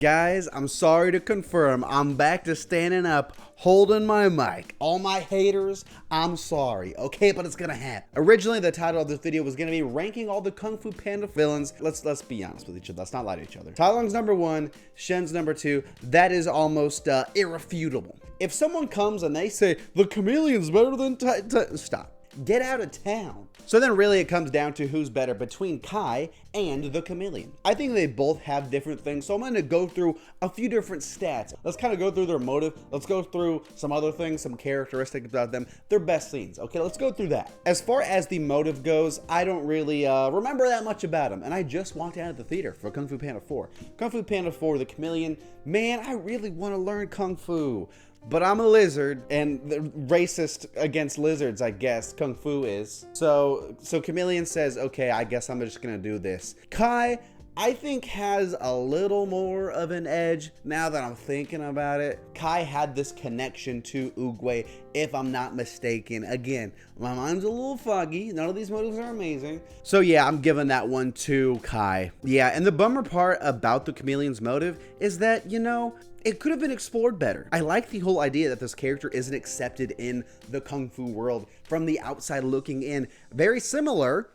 Guys, I'm sorry to confirm, I'm back to standing up, holding my mic. All my haters, I'm sorry, okay? But it's gonna happen. Originally, the title of this video was gonna be ranking all the Kung Fu Panda villains. Let's be honest with each other. Let's not lie to each other. Tai Lung's number 1, Shen's number 2. That is almost irrefutable. If someone comes and they say, the Chameleon's better than stop. Get out of town. So then really it comes down to who's better between Kai and the Chameleon. I think they both have different things, so I'm going to go through a few different stats. Let's kind of go through their motive. Let's go through some other things, some characteristics about them, their best scenes. Okay, let's go through that. As far as the motive goes, I don't really remember that much about them, and I just walked out of the theater for Kung Fu Panda 4. Kung Fu Panda 4, the Chameleon, man, I really want to learn Kung Fu. But I'm a lizard, and the racist against lizards, I guess, Kung Fu is. So Chameleon says, okay, I guess I'm just gonna do this. Kai, I think, has a little more of an edge now that I'm thinking about it. Kai had this connection to Oogway, if I'm not mistaken. Again, my mind's a little foggy. None of these motives are amazing. So yeah, I'm giving that one to Kai. Yeah, and the bummer part about the Chameleon's motive is that, you know, it could have been explored better. I like the whole idea that this character isn't accepted in the Kung Fu world from the outside looking in. Very similar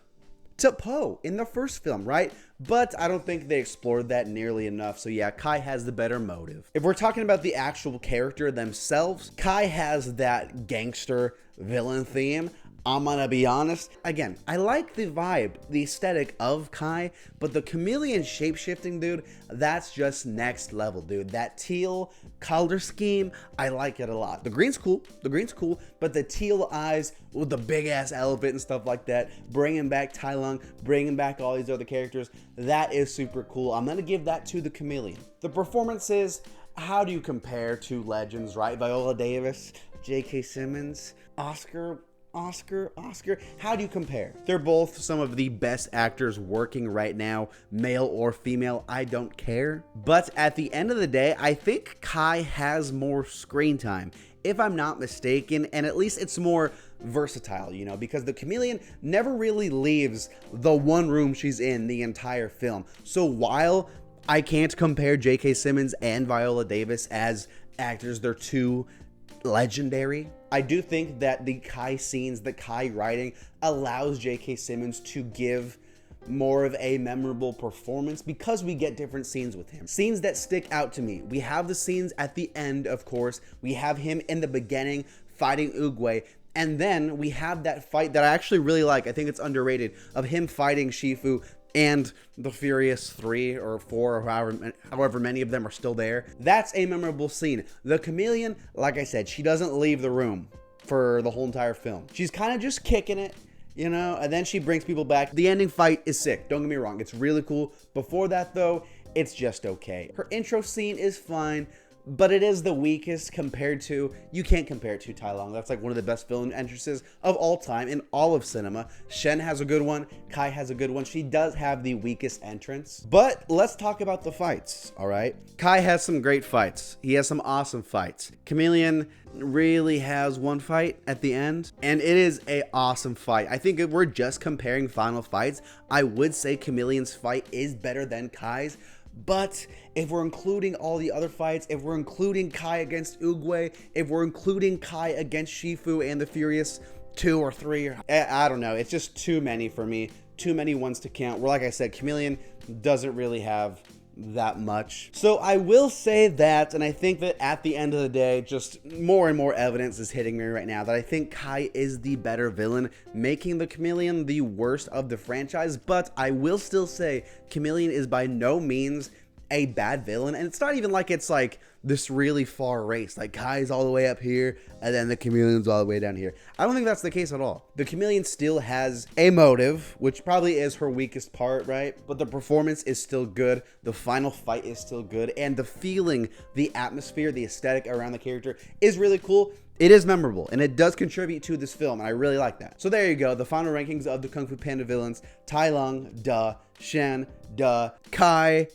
to Po in the first film, right? But I don't think they explored that nearly enough. So yeah, Kai has the better motive. If we're talking about the actual character themselves, Kai has that gangster villain theme. I'm gonna be honest. Again, I like the vibe, the aesthetic of Kai, but the Chameleon shapeshifting, dude, that's just next level, dude. That teal color scheme, I like it a lot. The green's cool, but the teal eyes with the big ass elephant and stuff like that, bringing back Tai Lung, bringing back all these other characters, that is super cool. I'm gonna give that to the Chameleon. The performances, how do you compare to legends, right? Viola Davis, J.K. Simmons, Oscar, how do you compare? They're both some of the best actors working right now, male or female, I don't care. But at the end of the day, I think Kai has more screen time, if I'm not mistaken, and at least it's more versatile, you know, because the Chameleon never really leaves the one room she's in the entire film. So while I can't compare J.K. Simmons and Viola Davis as actors, they're too legendary, I do think that the Kai scenes, the Kai writing allows J.K. Simmons to give more of a memorable performance because we get different scenes with him. Scenes that stick out to me. We have the scenes at the end, of course. We have him in the beginning fighting Oogway. And then we have that fight that I actually really like. I think it's underrated, of him fighting Shifu and the Furious 3 or 4 or however many of them are still there. That's a memorable scene. The Chameleon, like I said, she doesn't leave the room for the whole entire film. She's kind of just kicking it, you know, and then she brings people back. The ending fight is sick, don't get me wrong, it's really cool. Before that though, it's just okay. Her intro scene is fine, but it is the weakest compared to, you can't compare it to Tai Lung. That's like one of the best villain entrances of all time in all of cinema. Shen has a good one, Kai has a good one. She does have the weakest entrance. But let's talk about the fights, all right? Kai has some great fights. He has some awesome fights. Chameleon really has one fight at the end, and it is an awesome fight. I think if we're just comparing final fights, I would say Chameleon's fight is better than Kai's. But if we're including all the other fights, if we're including Kai against Oogway, if we're including Kai against Shifu and the Furious 2 or 3, I don't know. It's just too many for me. Too many ones to count. Where, like I said, Chameleon doesn't really have that much. So I will say that, and I think that at the end of the day, just more and more evidence is hitting me right now that I think Kai is the better villain, making the Chameleon the worst of the franchise. But I will still say Chameleon is by no means a bad villain, and it's not even like it's like this really far race, like Kai's all the way up here and then the Chameleon's all the way down here. I don't think that's the case at all. The Chameleon still has a motive, which probably is her weakest part, right? But the performance is still good, the final fight is still good, and the feeling, the atmosphere, the aesthetic around the character is really cool. It is memorable, and it does contribute to this film, and I really like that. So there you go, the final rankings of the Kung Fu Panda villains: Tai Lung, duh; Shen, duh; Kai,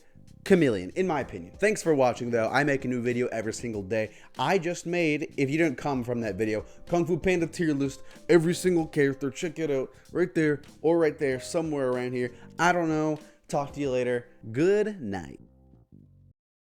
Chameleon, in my opinion. Thanks for watching, though. I make a new video every single day. I just made, if you didn't come from that video, Kung Fu Panda tier list, every single character. Check it out right there or right there, somewhere around here. I don't know. Talk to you later. Good night.